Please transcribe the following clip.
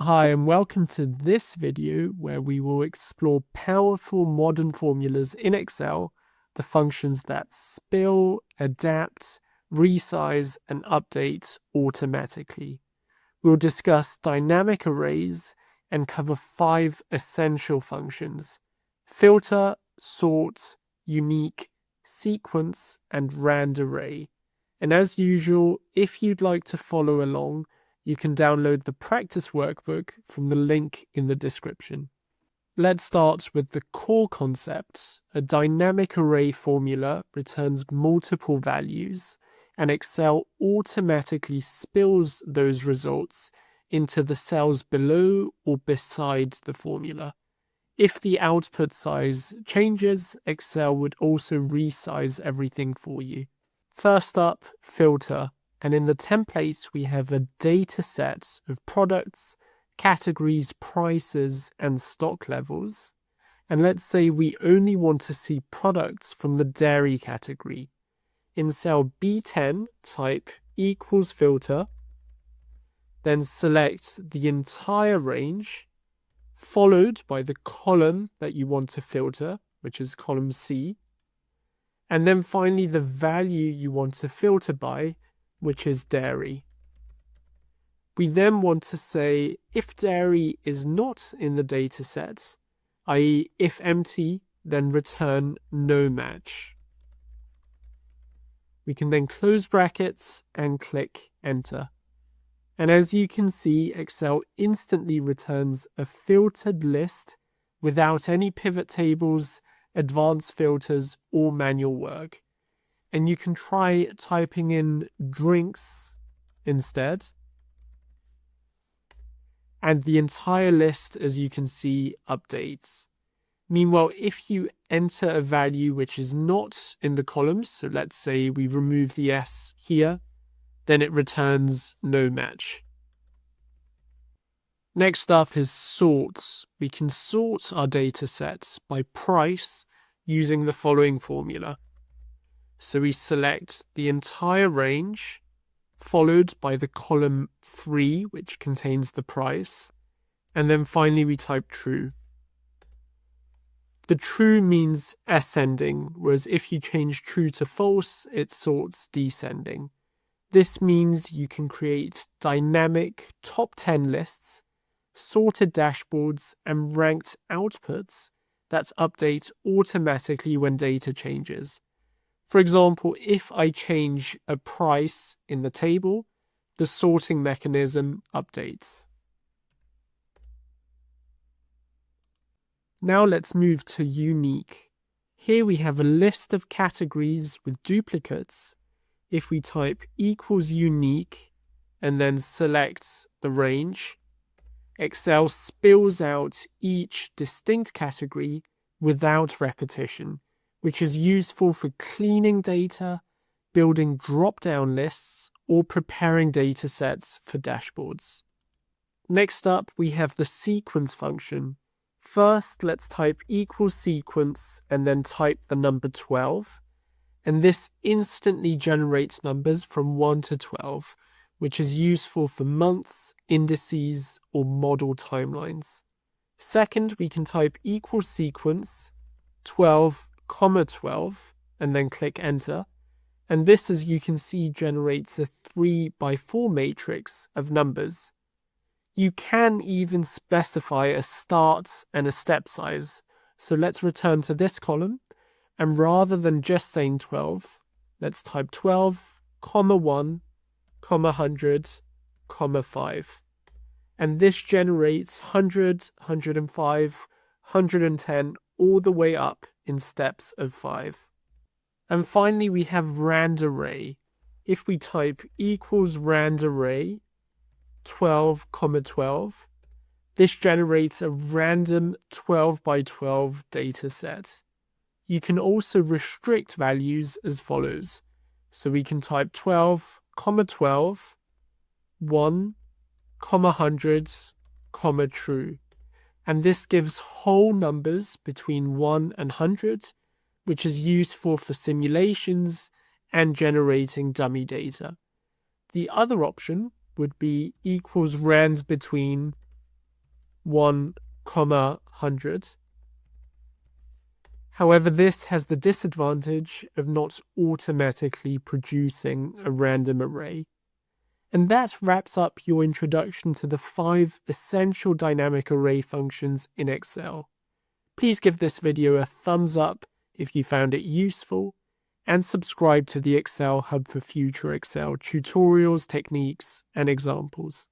Hi, and welcome to this video where we will explore powerful modern formulas in Excel, the functions that spill, adapt, resize, and update automatically. We'll discuss dynamic arrays and cover 5 essential functions: filter, sort, unique, sequence, and RANDARRAY. And as usual, if you'd like to follow along, you can download the practice workbook from the link in the description. Let's start with the core concept. A dynamic array formula returns multiple values, and Excel automatically spills those results into the cells below or beside the formula. If the output size changes, Excel would also resize everything for you. First up, filter. And in the template, we have a data set of products, categories, prices, and stock levels. And let's say we only want to see products from the dairy category. In cell B10, type equals filter, then select the entire range, followed by the column that you want to filter, which is column C, and then finally the value you want to filter by, which is dairy. We then want to say if dairy is not in the data set, i.e. if empty, then return no match. We can then close brackets and click enter. And as you can see, Excel instantly returns a filtered list without any pivot tables, advanced filters, or manual work. And you can try typing in drinks instead. And the entire list, as you can see, updates. Meanwhile, if you enter a value which is not in the columns, so let's say we remove the S here, then it returns no match. Next up is sorts. We can sort our data sets by price using the following formula. So we select the entire range, followed by the column 3, which contains the price, and then finally we type true. The true means ascending, whereas if you change true to false, it sorts descending. This means you can create dynamic top 10 lists, sorted dashboards, and ranked outputs that update automatically when data changes. For example, if I change a price in the table, the sorting mechanism updates. Now let's move to unique. Here we have a list of categories with duplicates. If we type equals unique and then select the range, Excel spills out each distinct category without repetition, which is useful for cleaning data, building drop-down lists, or preparing data sets for dashboards. Next up, we have the sequence function. First, let's type equals sequence and then type the number 12. And this instantly generates numbers from 1 to 12, which is useful for months, indices, or model timelines. Second, we can type equals sequence 12, 12, and then click enter. And this, as you can see, generates a 3x4 matrix of numbers. You can even specify a start and a step size. So let's return to this column. And rather than just saying 12, let's type 12, 1, 100, 5. And this generates 100, 105, 110, all the way up in steps of 5. And finally, we have RANDARRAY. If we type equals RANDARRAY 12, 12, this generates a random 12 by 12 data set. You can also restrict values as follows. So we can type 12, 12, 1, 100, true. And this gives whole numbers between 1 and 100, which is useful for simulations and generating dummy data. The other option would be equals rand between 1, 100. However, this has the disadvantage of not automatically producing a random array. And that wraps up your introduction to the 5 essential dynamic array functions in Excel. Please give this video a thumbs up if you found it useful, and subscribe to the Excel Hub for future Excel tutorials, techniques, and examples.